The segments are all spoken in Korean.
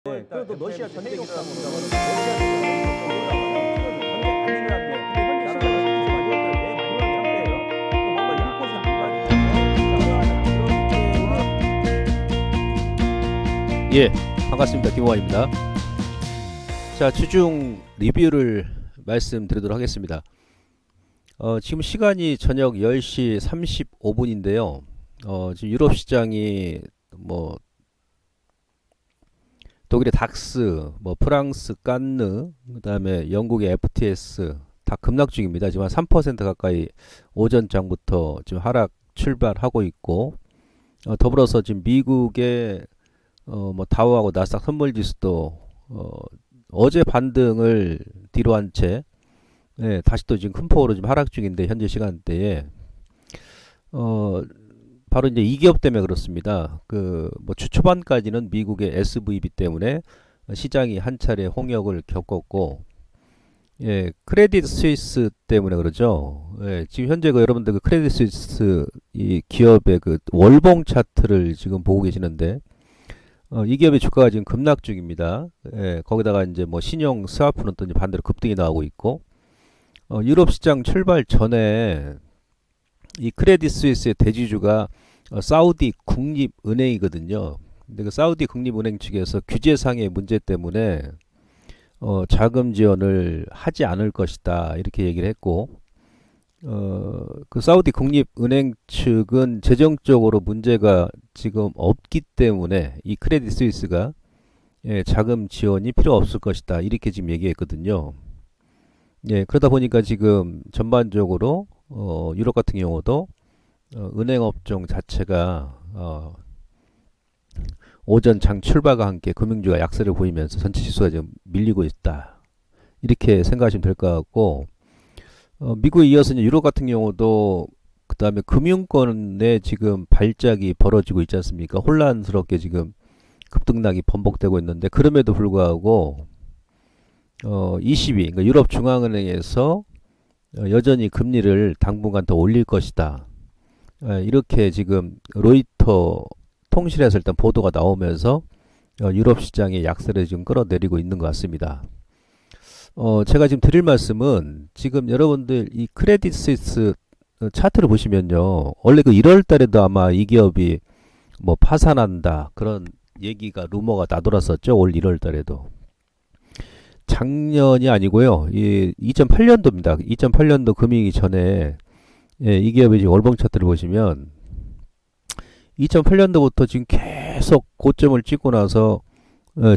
네, 그리고 또 러시아 전쟁이 있다고 그러다가 러시아 전쟁 아니라는데 근데 현재 시장은 왜 불안한 상태예요? 뭔가 인풋이 안 가지고 예, 반갑습니다. 김호환입니다. 자, 주중 리뷰를 말씀드리도록 하겠습니다. 지금 시간이 저녁 10시 35분인데요. 지금 유럽 시장이 뭐 독일의 닥스, 뭐 프랑스 깐느, 그다음에 영국의 FTS 다 급락 중입니다. 지금 한 3% 가까이 오전장부터 지금 하락 출발하고 있고, 더불어서 지금 미국의 뭐 다우하고 나스닥 선물지수도 어제 반등을 뒤로 한 채 다시 또 지금 큰 폭으로 지금 하락 중인데 현재 시간대에 바로 이제 이 기업 때문에 그렇습니다. 그 뭐 주 초반까지는 미국의 SVB 때문에 시장이 한 차례 홍역을 겪었고, 크레딧 스위스 때문에 그러죠. 지금 현재 여러분들 그 크레딧 스위스 이 기업의 그 월봉 차트를 지금 보고 계시는데, 이 기업의 주가가 지금 급락 중입니다. 거기다가 이제 뭐 신용 스와프는 또 이제 반대로 급등이 나오고 있고, 유럽 시장 출발 전에 이 크레딧 스위스의 대지주가 사우디 국립은행이거든요. 근데 그 사우디 국립은행 측에서 규제상의 문제 때문에 자금 지원을 하지 않을 것이다 이렇게 얘기를 했고, 그 사우디 국립은행 측은 재정적으로 문제가 지금 없기 때문에 이 크레딧 스위스가 자금 지원이 필요 없을 것이다 이렇게 지금 얘기했거든요. 그러다 보니까 지금 전반적으로 유럽 같은 경우도 은행 업종 자체가 오전 장 출발과 함께 금융주가 약세를 보이면서 전체 지수가 지금 밀리고 있다 이렇게 생각하시면 될 것 같고, 미국에 이어서 이제 유럽 같은 경우도 그 다음에 금융권에 지금 발작이 벌어지고 있지 않습니까? 혼란스럽게 지금 급등락이 번복되고 있는데, 그럼에도 불구하고 ECB, 그러니까 유럽 중앙은행에서 여전히 금리를 당분간 더 올릴 것이다. 이렇게 지금 로이터 통신에서 일단 보도가 나오면서 유럽 시장의 약세를 지금 끌어내리고 있는 것 같습니다. 제가 지금 드릴 말씀은, 지금 여러분들 이 크레딧 스위스 차트를 보시면요, 원래 그 1월 달에도 아마 이 기업이 뭐 파산한다 그런 얘기가 루머가 나돌았었죠. 올 1월 달에도. 작년이 아니고요. 이 2008년도입니다. 2008년도 금융위기 전에 이 기업의 지금 월봉 차트를 보시면 2008년도부터 지금 계속 고점을 찍고 나서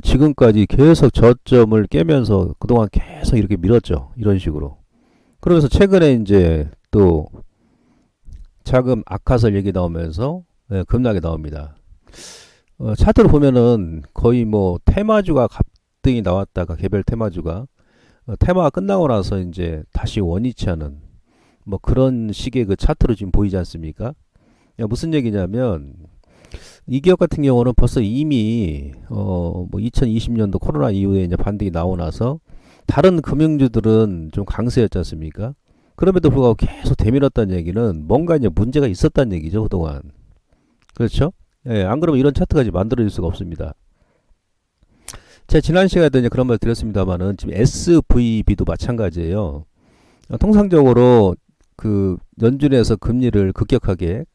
지금까지 계속 저점을 깨면서 그동안 계속 이렇게 밀었죠. 이런 식으로. 그러면서 최근에 이제 또 자금 악화설 얘기 나오면서 급락이 나옵니다. 차트를 보면은 거의 뭐 테마주가 등이 나왔다가 개별 테마주가 테마가 끝나고 나서 이제 다시 원위치 하는 뭐 그런 식의 그 차트로 지금 보이지 않습니까? 무슨 얘기냐면, 이 기업 같은 경우는 벌써 이미 뭐 2020년도 코로나 이후에 이제 반등이 나오고 나서 다른 금융주들은 좀 강세였지 않습니까? 그럼에도 불구하고 계속 되밀었다는 얘기는 뭔가 이제 문제가 있었다는 얘기죠, 그동안. 그렇죠? 안 그러면 이런 차트가 이제 만들어질 수가 없습니다. 제가 지난 시간에도 이제 그런 말 드렸습니다만은, 지금 SVB도 마찬가지예요. 통상적으로 그 연준에서 금리를 급격하게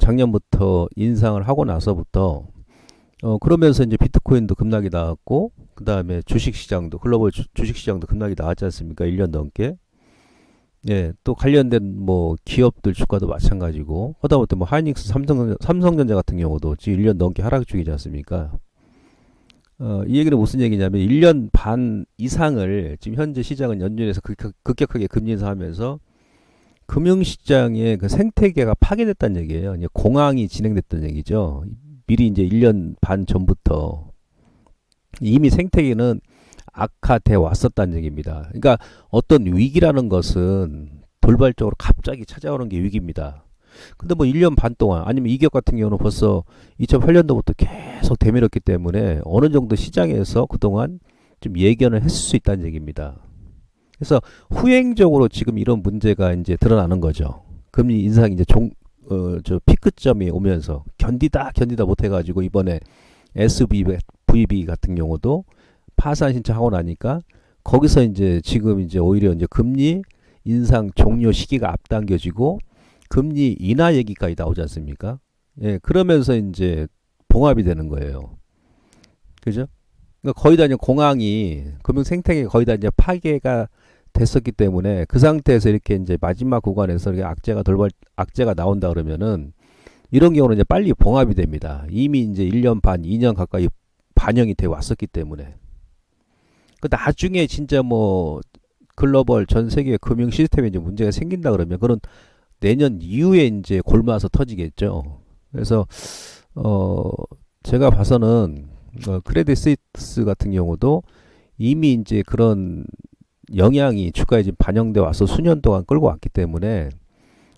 작년부터 인상을 하고 나서부터 그러면서 이제 비트코인도 급락이 나왔고, 그 다음에 주식시장도 글로벌 주식시장도 급락이 나왔지 않습니까? 1년 넘게. 또 관련된 뭐 기업들 주가도 마찬가지고, 하다못해 뭐 하이닉스, 삼성전자 같은 경우도 지금 1년 넘게 하락 중이지 않습니까? 이 얘기는 무슨 얘기냐면, 1년 반 이상을 지금 현재 시장은 연준에서 급격하게 금리 인상하면서 금융시장의 그 생태계가 파괴됐다는 얘기예요. 이제 공황이 진행됐다는 얘기죠. 미리 이제 1년 반 전부터 이미 생태계는 악화돼 왔었다는 얘기입니다. 그러니까 어떤 위기라는 것은 돌발적으로 갑자기 찾아오는 게 위기입니다. 근데 뭐 1년 반 동안, 아니면 이 기업 같은 경우는 벌써 2008년도부터 계속 되밀었기 때문에 어느 정도 시장에서 그동안 좀 예견을 했을 수 있다는 얘기입니다. 그래서 후행적으로 지금 이런 문제가 이제 드러나는 거죠. 금리 인상이 이제 저 피크점이 오면서 견디다 못해가지고 이번에 SVB SVB 같은 경우도 파산 신청하고 나니까 거기서 이제 지금 이제 오히려 이제 금리 인상 종료 시기가 앞당겨지고 금리 인하 얘기까지 나오지 않습니까? 예, 그러면서 이제 봉합이 되는 거예요. 그죠? 그러니까 거의 다 이제 공항이 금융 생태계 거의 다 이제 파괴가 됐었기 때문에 그 상태에서 이렇게 이제 마지막 구간에서 이렇게 악재가 나온다 그러면은 이런 경우는 이제 빨리 봉합이 됩니다. 이미 이제 1년 반, 2년 가까이 반영이 돼 왔었기 때문에. 그 나중에 진짜 뭐 글로벌 전 세계 금융 시스템에 이제 문제가 생긴다 그러면 그런 내년 이후에 이제 골마서 터지겠죠. 그래서 제가 봐서는 크레딧 스위스 같은 경우도 이미 이제 그런 영향이 주가에 지금 반영돼 와서 수년 동안 끌고 왔기 때문에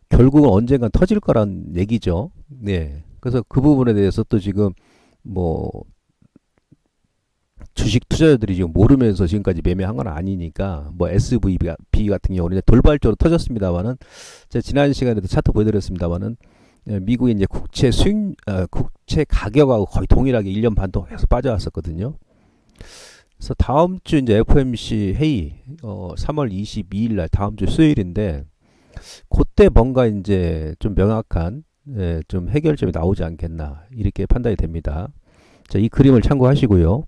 결국은 언젠간 터질 거란 얘기죠. 네. 그래서 그 부분에 대해서 또 지금 뭐 주식 투자자들이 지금 모르면서 지금까지 매매한 건 아니니까 뭐 SVB 같은 경우는 돌발적으로 터졌습니다만은 제가 지난 시간에도 차트 보여드렸습니다만은 미국의 이제 국채 가격하고 거의 동일하게 1년 반 동안 계속 빠져왔었거든요. 그래서 다음 주 이제 FOMC 회의 3월 22일 날 다음 주 수요일인데 그때 뭔가 이제 좀 명확한 좀 해결점이 나오지 않겠나 이렇게 판단이 됩니다. 자, 이 그림을 참고하시고요.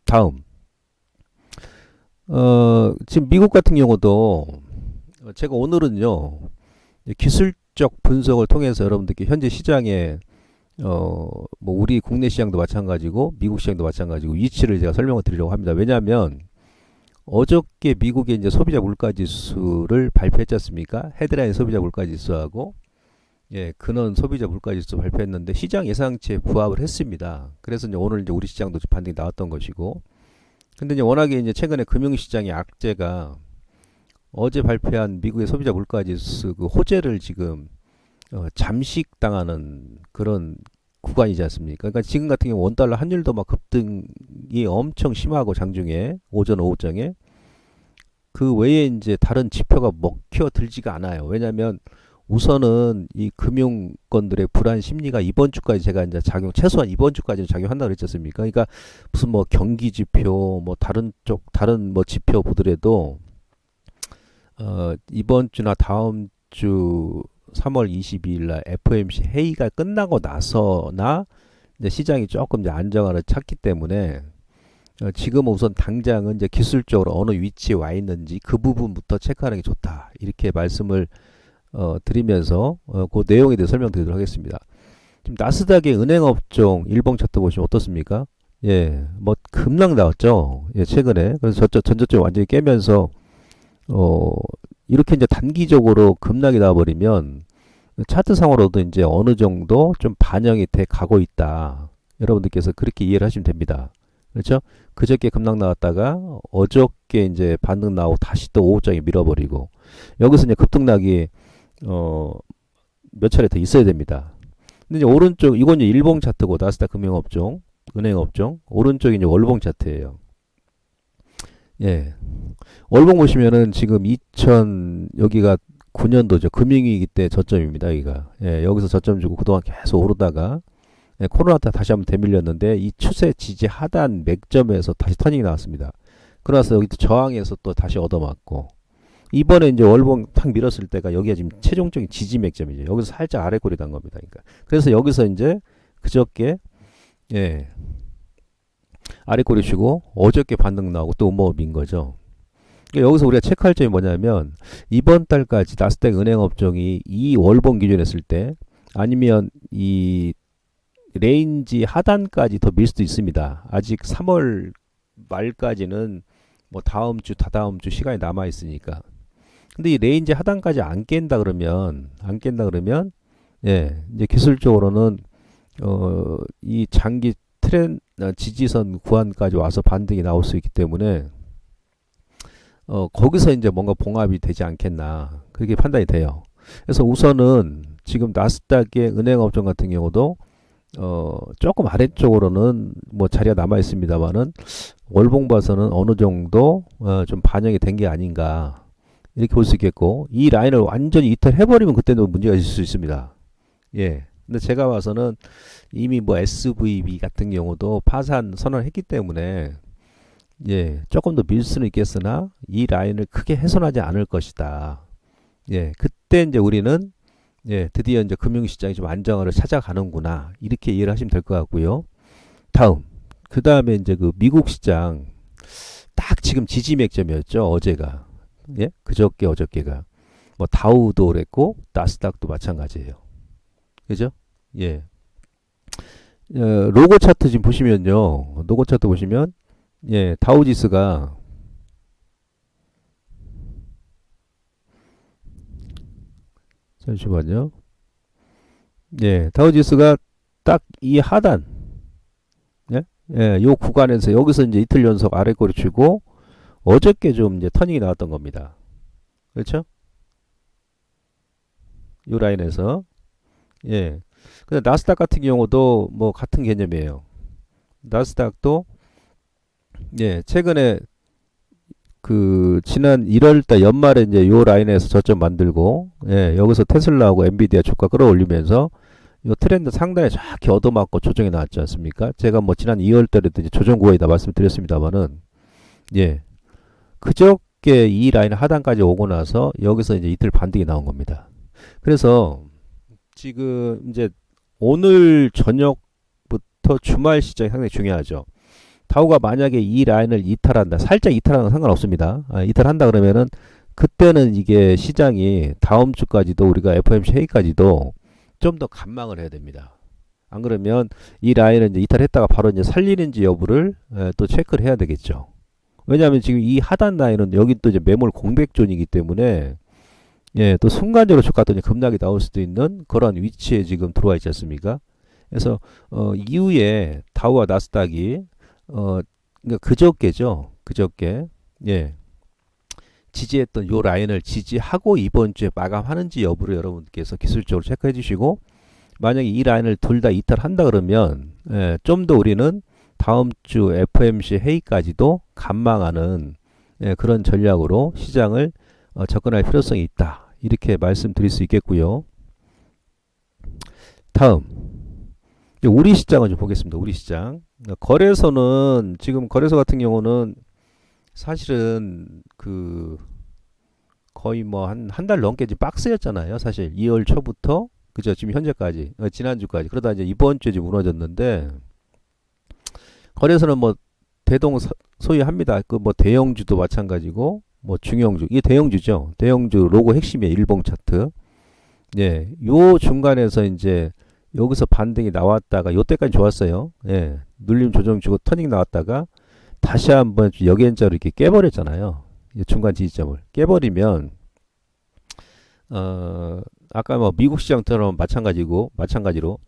다음 지금 미국 같은 경우도 제가 오늘은요 기술적 분석을 통해서 여러분들께 현재 시장에 뭐 우리 국내 시장도 마찬가지고 미국 시장도 마찬가지고 위치를 제가 설명을 드리려고 합니다. 왜냐하면 어저께 미국의 이제 소비자 물가 지수를 발표했지 않습니까? 헤드라인 소비자 물가 지수하고 근원 소비자 물가 지수 발표했는데 시장 예상치에 부합을 했습니다. 그래서 이제 오늘 이제 우리 시장도 반등이 나왔던 것이고, 근데 이제 워낙에 이제 최근에 금융시장의 악재가 어제 발표한 미국의 소비자 물가 지수 그 호재를 지금 잠식당하는 그런 구간이지 않습니까? 그러니까 지금 같은 경우 원달러 환율도 막 급등이 엄청 심하고 장중에 오전 오후장에 그 외에 이제 다른 지표가 먹혀 들지가 않아요. 왜냐하면 우선은 이 금융권들의 불안 심리가 이번 주까지 제가 이제 최소한 이번 주까지는 작용한다 그랬지 않습니까? 그러니까 무슨 뭐 경기 지표 뭐 다른 뭐 지표 보더라도 이번 주나 다음 주 3월 22일 날 FOMC 회의가 끝나고 나서나 이제 시장이 조금 이제 안정화를 찾기 때문에 지금은 우선 당장은 이제 기술적으로 어느 위치에 와 있는지 그 부분부터 체크하는 게 좋다. 이렇게 말씀을 드리면서 그 내용에 대해 설명드리도록 하겠습니다. 지금 나스닥의 은행업종 일봉 차트 보시면 어떻습니까? 예, 뭐 급락 나왔죠. 예, 최근에. 그래서 전저점 완전히 깨면서 이렇게 이제 단기적으로 급락이 나와버리면 차트상으로도 이제 어느 정도 좀 반영이 돼 가고 있다. 여러분들께서 그렇게 이해를 하시면 됩니다. 그렇죠? 그저께 급락 나왔다가 어저께 이제 반등 나오고 다시 또 오후장에 밀어버리고 여기서 이제 급등락이 몇 차례 더 있어야 됩니다. 근데 이제 오른쪽 이건 이제 일봉 차트고 나스닥 금융업종, 은행업종 오른쪽이 이제 월봉 차트예요. 예, 월봉 보시면은 지금 여기가 9년도죠. 금융위기 때 저점입니다. 여기가. 예, 여기서 저점 주고 그동안 계속 오르다가 코로나 때 다시 한번 되밀렸는데 이 추세 지지 하단 맥점에서 다시 터닝이 나왔습니다. 그러나서 여기 또 저항에서 또 다시 얻어맞고 이번에 이제 월봉 탁 밀었을 때가 여기가 지금 최종적인 지지 맥점이죠. 여기서 살짝 아래 꼬리 단 겁니다. 그러니까 그래서 여기서 이제 그저께 아래 꼬리 쉬고 어저께 반등 나오고 또 뭐 민 거죠. 그러니까 여기서 우리가 체크할 점이 뭐냐면 이번 달까지 나스닥 은행업종이 이 월봉 기준했을 때 아니면 이 레인지 하단까지 더 밀 수도 있습니다. 아직 3월 말까지는 뭐 다음 주 다다음 주 시간이 남아 있으니까. 근데 이 레인지 하단까지 안 깬다 그러면 이제 기술적으로는 이 장기 지지선 구간까지 와서 반등이 나올 수 있기 때문에 거기서 이제 뭔가 봉합이 되지 않겠나 그렇게 판단이 돼요. 그래서 우선은 지금 나스닥의 은행업종 같은 경우도 조금 아래쪽으로는 뭐 자리가 남아 있습니다만은 월봉 봐서는 어느 정도 좀 반영이 된 게 아닌가 이렇게 볼 수 있겠고 이 라인을 완전히 이탈해버리면 그때는 문제가 있을 수 있습니다. 예. 근데 제가 봐서는 이미 뭐 SVB 같은 경우도 파산 선언했기 때문에 예, 조금 더 밀 수는 있겠으나 이 라인을 크게 훼손하지 않을 것이다. 예, 그때 이제 우리는 예, 드디어 이제 금융시장이 좀 안정화를 찾아가는구나. 이렇게 이해를 하시면 될 것 같고요. 다음. 그 다음에 이제 그 미국 시장 딱 지금 지지 맥점이었죠. 어제가. 예? 그저께 어저께가. 뭐 다우도 그랬고 나스닥도 마찬가지예요. 그죠? 예. 로고 차트 지금 보시면요. 로고 차트 보시면 예, 다우지수가 잠시만요. 예, 다우지수가 딱 이 하단 예? 예, 요 구간에서 여기서 이제 이틀 연속 아래 꼬리 치고 어저께 좀 이제 터닝이 나왔던 겁니다. 그렇죠? 요 라인에서 예. 근데 나스닥 같은 경우도 뭐 같은 개념이에요. 나스닥도 예, 최근에 그 지난 1월달 연말에 이제 요 라인에서 저점 만들고 예, 여기서 테슬라하고 엔비디아 주가 끌어올리면서 요 트렌드 상단에 정확히 얻어맞고 조정이 나왔지 않습니까? 제가 뭐 지난 2월달에도 이제 조정 구간이다 말씀드렸습니다만은 예, 그저께 이 라인 하단까지 오고 나서 여기서 이제 이틀 반등이 나온 겁니다. 그래서 지금 이제 오늘 저녁부터 주말 시장이 상당히 중요하죠. 다우가 만약에 이 라인을 이탈한다, 살짝 이탈하는 건 상관없습니다. 이탈한다 그러면은 그때는 이게 시장이 다음 주까지도 우리가 FOMC 회의까지도 좀 더 관망을 해야 됩니다. 안 그러면 이 라인을 이제 이탈했다가 바로 이제 살리는지 여부를 또 체크를 해야 되겠죠. 왜냐하면 지금 이 하단 라인은 여기 또 이제 매몰 공백존이기 때문에 예, 또 순간적으로 주가 또 급락이 나올 수도 있는 그런 위치에 지금 들어와 있지 않습니까? 그래서 이후에 다우와 나스닥이 그러니까 그저께죠. 그저께 예. 지지했던 요 라인을 지지하고 이번 주에 마감하는지 여부를 여러분께서 기술적으로 체크해 주시고 만약에 이 라인을 둘 다 이탈한다 그러면 예, 좀 더 우리는 다음 주 FOMC 회의까지도 관망하는 예, 그런 전략으로 시장을 접근할 필요성이 있다. 이렇게 말씀드릴 수 있겠고요. 다음 우리 시장을 좀 보겠습니다. 우리 시장 거래소는 지금 거래소 같은 경우는 사실은 그 거의 뭐 한 달 넘게 지금 박스였잖아요. 사실 2월 초부터 그죠? 지금 현재까지 지난주까지 그러다 이제 이번 주에 지금 무너졌는데 거래소는 뭐 소유합니다. 그 뭐 대형주도 마찬가지고 뭐 중형주 이게 대형주죠. 대형주 로고 핵심이에요. 일봉 차트. 예, 요 중간에서 이제 여기서 반등이 나왔다가 요때까지 좋았어요. 예, 눌림 조정 주고 터닝 나왔다가 다시 한번 역연자로 이렇게 깨버렸잖아요. 중간 지지점을 깨버리면 아까 뭐 미국 시장처럼 마찬가지로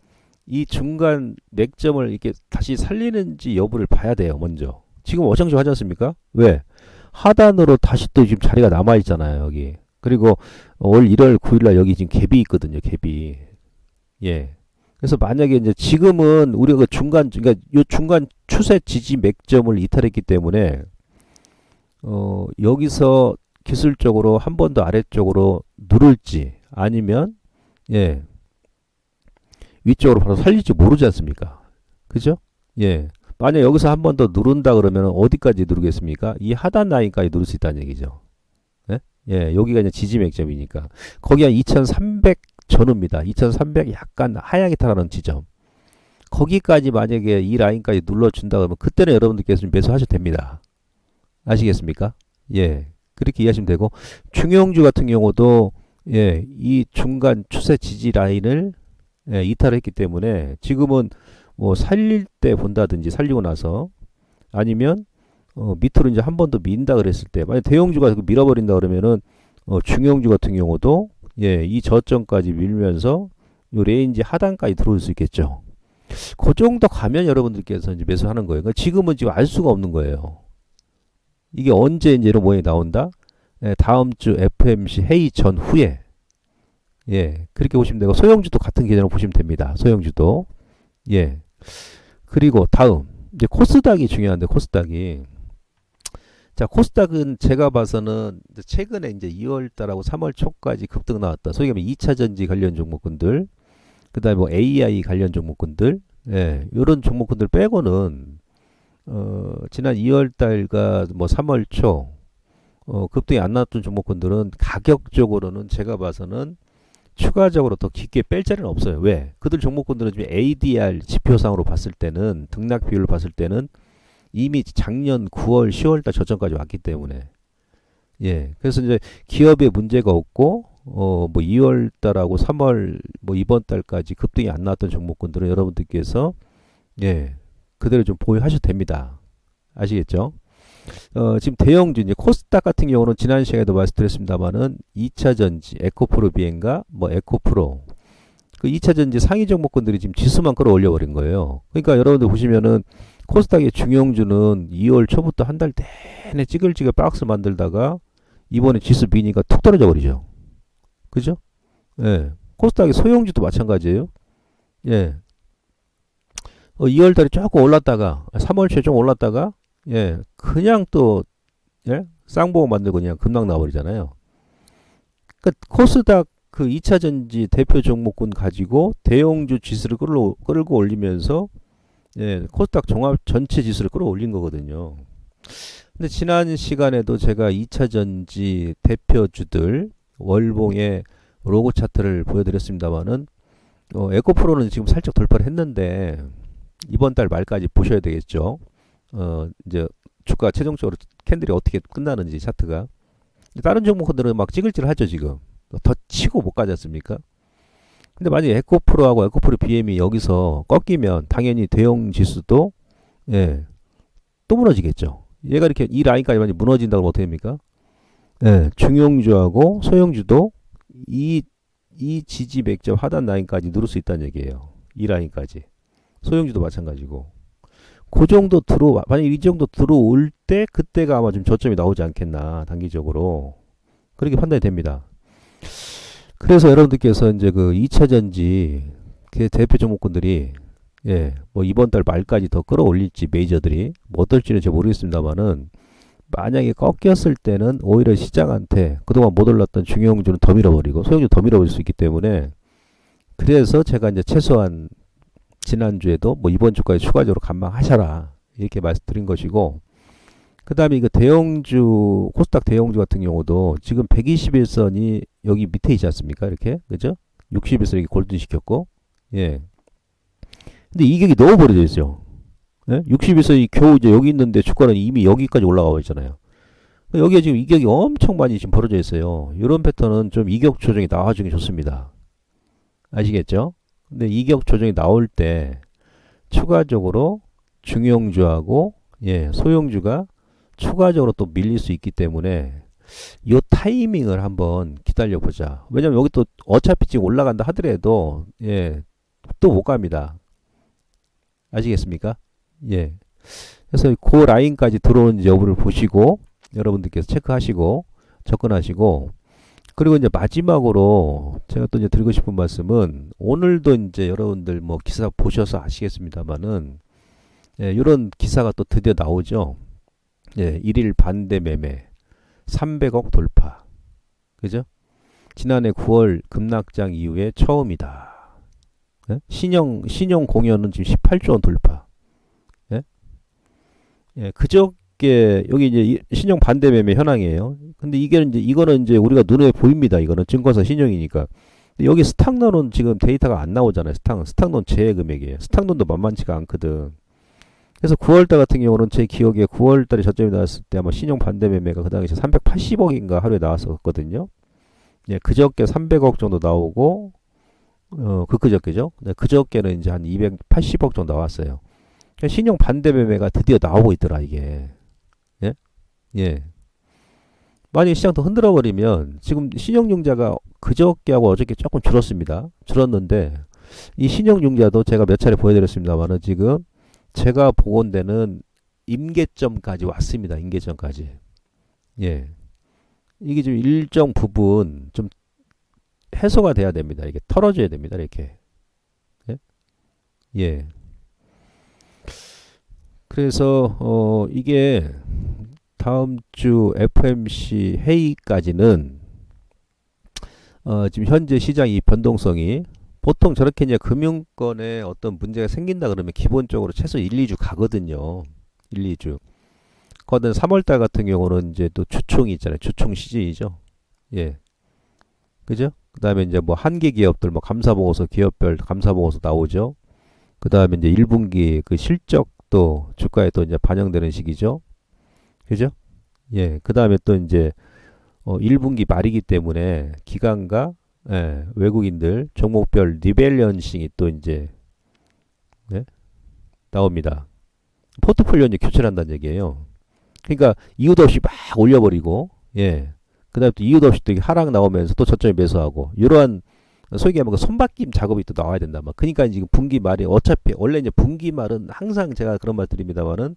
이 중간 맥점을 이렇게 다시 살리는지 여부를 봐야 돼요. 먼저 지금 어정쩡 하지 않습니까? 왜? 하단으로 다시 또 지금 자리가 남아 있잖아요. 여기 그리고 올 1월 9일날 여기 지금 갭이 있거든요. 갭이 예. 그래서 만약에 이제 지금은 우리가 그 그러니까 요 중간 추세 지지 맥점을 이탈했기 때문에 여기서 기술적으로 한 번 더 아래쪽으로 누를지 아니면 예 위쪽으로 바로 살릴지 모르지 않습니까? 그죠? 예. 만약 여기서 한 번 더 누른다 그러면 어디까지 누르겠습니까? 이 하단 라인까지 누를 수 있다는 얘기죠. 예? 예, 여기가 이제 지지 맥점이니까 거기 한 2300 전후입니다. 2300 약간 하향이 타라는 지점. 거기까지 만약에 이 라인까지 눌러준다 그러면 그때는 여러분들께서 좀 매수하셔도 됩니다. 아시겠습니까? 예. 그렇게 이해하시면 되고 중형주 같은 경우도 예, 이 중간 추세 지지 라인을 예, 이탈했기 때문에 지금은 뭐 살릴 때 본다든지 살리고 나서 아니면 밑으로 이제 한 번 더 민다 그랬을 때 만약 대형주가 밀어버린다 그러면은 중형주 같은 경우도 예, 이 저점까지 밀면서 요 레인지 하단까지 들어올 수 있겠죠. 그 정도 가면 여러분들께서 이제 매수하는 거예요. 그러니까 지금은 지금 알 수가 없는 거예요. 이게 언제 이제 이런 모양이 나온다? 예, 다음 주 FOMC 회의 전후에 예, 그렇게 보시면 되고 소형주도 같은 개념으로 보시면 됩니다. 소형주도 예. 그리고 다음 이제 코스닥이 중요한데 코스닥이 자, 코스닥은 제가 봐서는 최근에 이제 2월 달하고 3월 초까지 급등 나왔다. 소위 말하면 2차 전지 관련 종목군들. 그다음에 뭐 AI 관련 종목군들, 예, 이런 종목군들 빼고는 지난 2월 달과 뭐 3월 초 급등이 안 나왔던 종목군들은 가격적으로는 제가 봐서는 추가적으로 더 깊게 뺄 자리는 없어요. 왜? 그들 종목군들은 지금 ADR 지표상으로 봤을 때는 등락 비율로 봤을 때는 이미 작년 9월, 10월 달 저점까지 왔기 때문에 예. 그래서 이제 기업에 문제가 없고 뭐 2월 달하고 3월 뭐 이번 달까지 급등이 안 나왔던 종목군들은 여러분들께서 예. 그대로 좀 보유하셔도 됩니다. 아시겠죠? 지금 대형주 이제 코스닥 같은 경우는 지난 시간에도 말씀드렸습니다만은 2차 전지, 에코프로 비엔가, 뭐 에코프로 그 2차 전지 상위 종목군들이 지금 지수만 끌어올려 버린 거예요. 그러니까 여러분들 보시면은 코스닥의 중형주는 2월 초부터 한 달 내내 찌글찌글 박스 만들다가 이번에 지수 미니가 툭 떨어져 버리죠. 그죠? 예. 코스닥의 소형주도 마찬가지예요. 예. 2월 달에 조금 올랐다가 3월 초에 좀 올랐다가 예, 그냥 또 예? 쌍보고 만들고 그냥 급락 나버리잖아요. 그러니까 코스닥 그 2차 전지 대표 종목군 가지고 대형주 지수를 끌고 올리면서 예, 코스닥 종합 전체 지수를 끌어올린 거거든요. 근데 지난 시간에도 제가 2차 전지 대표주들 월봉의 로고 차트를 보여드렸습니다만은 에코프로는 지금 살짝 돌파를 했는데 이번 달 말까지 보셔야 되겠죠. 이제 주가 최종적으로 캔들이 어떻게 끝나는지 차트가. 다른 종목들은 막 찌글찌글 하죠 지금. 더 치고 못 가지 않습니까? 근데 만약에 에코프로하고 에코프로 BM이 여기서 꺾이면 당연히 대형 지수도 예, 또 무너지겠죠. 얘가 이렇게 이 라인까지 만약 무너진다고 하면 어떻게 됩니까? 예, 중형주하고 소형주도 이 지지 맥점 하단 라인까지 누를 수 있다는 얘기예요. 이 라인까지. 소형주도 마찬가지고. 그 정도 만약 이 정도 들어올 때 그때가 아마 좀 저점이 나오지 않겠나 단기적으로 그렇게 판단이 됩니다. 그래서 여러분들께서 이제 그 2차 전지 그 대표 종목군들이 예, 뭐 이번 달 말까지 더 끌어올릴지 메이저들이 뭐 어떨지는 제가 모르겠습니다만은 만약에 꺾였을 때는 오히려 시장한테 그동안 못 올랐던 중형주는 더 밀어버리고 소형주 더 밀어버릴 수 있기 때문에 그래서 제가 이제 최소한 지난주에도 뭐 이번 주까지 추가적으로 감망하셔라 이렇게 말씀드린 것이고 그 다음에 이거 대형주 코스닥 대형주 같은 경우도 지금 121선이 여기 밑에 있지 않습니까 이렇게 그죠 61선 이렇게 골든 시켰고 예 근데 이격이 너무 벌어져 있어요. 예? 61선이 겨우 이제 여기 있는데 주가는 이미 여기까지 올라가 있잖아요. 여기에 지금 이격이 엄청 많이 지금 벌어져 있어요. 이런 패턴은 좀 이격 조정이 나와주는 게 좋습니다. 아시겠죠? 근데 이격 조정이 나올 때 추가적으로 중형주하고 예, 소형주가 추가적으로 또 밀릴 수 있기 때문에 이 타이밍을 한번 기다려 보자. 왜냐면 여기 또 어차피 지금 올라간다 하더라도 예, 또 못 갑니다. 아시겠습니까? 예. 그래서 그 라인까지 들어오는지 여부를 보시고 여러분들께서 체크하시고 접근하시고 그리고 이제 마지막으로 제가 또 이제 드리고 싶은 말씀은 오늘도 이제 여러분들 뭐 기사 보셔서 아시겠습니다만은 예, 이런 기사가 또 드디어 나오죠. 예, 1일 반대 매매 300억 돌파. 그죠? 지난해 9월 급락장 이후에 처음이다. 예? 신용 공여는 지금 18조 원 돌파. 예? 예, 그저께 여기 이제 신용 반대 매매 현황이에요. 근데 이거는 이제 우리가 눈에 보입니다. 이거는 증권사 신용이니까. 근데 여기 스탁론은 지금 데이터가 안 나오잖아요. 스탁론 제외 금액이에요. 스탁론도 만만치가 않거든. 그래서 9월달 같은 경우는 제 기억에 9월달에 저점이 나왔을 때 아마 신용 반대 매매가 그 당시에 380억인가 하루에 나왔었거든요. 예, 그저께 300억 정도 나오고 그저께죠. 네, 그저께는 이제 한 280억 정도 나왔어요. 그러니까 신용 반대 매매가 드디어 나오고 있더라 이게. 예? 예. 만약에 시장 더 흔들어 버리면 지금 신용융자가 그저께하고 어저께 조금 줄었습니다. 줄었는데 이 신용융자도 제가 몇 차례 보여드렸습니다만은 지금 제가 보건대는 임계점까지 왔습니다. 임계점까지. 예. 이게 좀 일정 부분 좀 해소가 돼야 됩니다. 이게 털어줘야 됩니다. 이렇게. 예. 예. 그래서 이게 다음 주 FOMC 회의까지는 지금 현재 시장이 변동성이 보통 저렇게 이제 금융권에 어떤 문제가 생긴다 그러면 기본적으로 최소 1, 2주 가거든요. 1, 2주. 거든 3월달 같은 경우는 이제 또 주총이 있잖아요. 주총 시즌이죠. 예. 그죠? 그 다음에 이제 뭐 한계 기업들 뭐 감사보고서 기업별 감사보고서 나오죠. 그 다음에 이제 1분기 그 실적도 주가에 또 이제 반영되는 시기죠. 그죠? 예. 그 다음에 또 이제 1분기 말이기 때문에 기관과 예, 외국인들 종목별 리밸런싱이 또 이제 네? 나옵니다. 포트폴리오 이제 교체를 한다는 얘기예요. 그러니까 이유도 없이 막 올려버리고 예. 그다음에 또 이유도 없이 또 하락 나오면서 또 저점에 매수하고 이러한 소위 말하면 손바뀜 작업이 또 나와야 된다. 막 그러니까 지금 분기 말이 어차피 원래 이제 분기 말은 항상 제가 그런 말 드립니다만은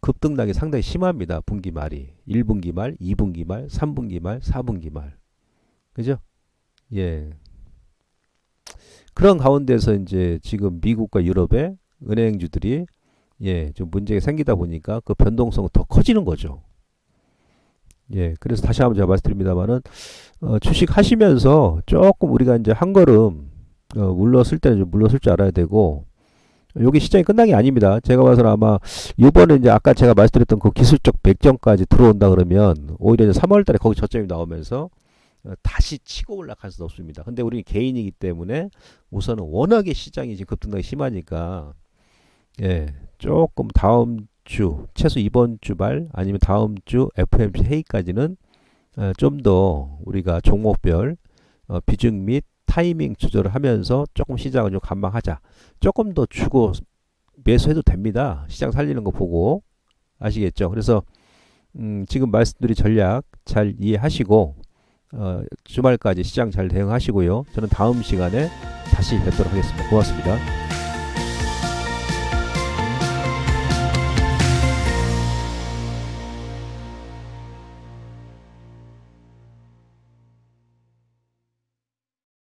급등락이 상당히 심합니다. 분기 말이 1분기 말, 2분기 말, 3분기 말, 4분기 말. 그죠? 예. 그런 가운데서 이제 지금 미국과 유럽의 은행주들이 예, 좀 문제가 생기다 보니까 그 변동성은 더 커지는 거죠. 예, 그래서 다시 한번 제가 말씀드립니다만은 주식 하시면서 조금 우리가 이제 한 걸음 물러설 때는 좀 물러설 줄 알아야 되고 여기 시장이 끝난 게 아닙니다. 제가 봐서는 아마 이번에 이제 아까 제가 말씀드렸던 그 기술적 맥점까지 들어온다 그러면 오히려 이제 3월 달에 거기 저점이 나오면서 다시 치고 올라갈 수는 없습니다. 근데 우리 개인이기 때문에 우선은 워낙에 시장이 지금 급등락이 심하니까 예, 조금 다음 주 최소 이번 주 말 아니면 다음 주 FOMC 회의까지는 좀 더 우리가 종목별 비중 및 타이밍 조절을 하면서 조금 시장을 좀 관망하자. 조금 더 주고 매수해도 됩니다. 시장 살리는 거 보고 아시겠죠? 그래서 지금 말씀드린 전략 잘 이해하시고 주말까지 시장 잘 대응하시고요. 저는 다음 시간에 다시 뵙도록 하겠습니다. 고맙습니다.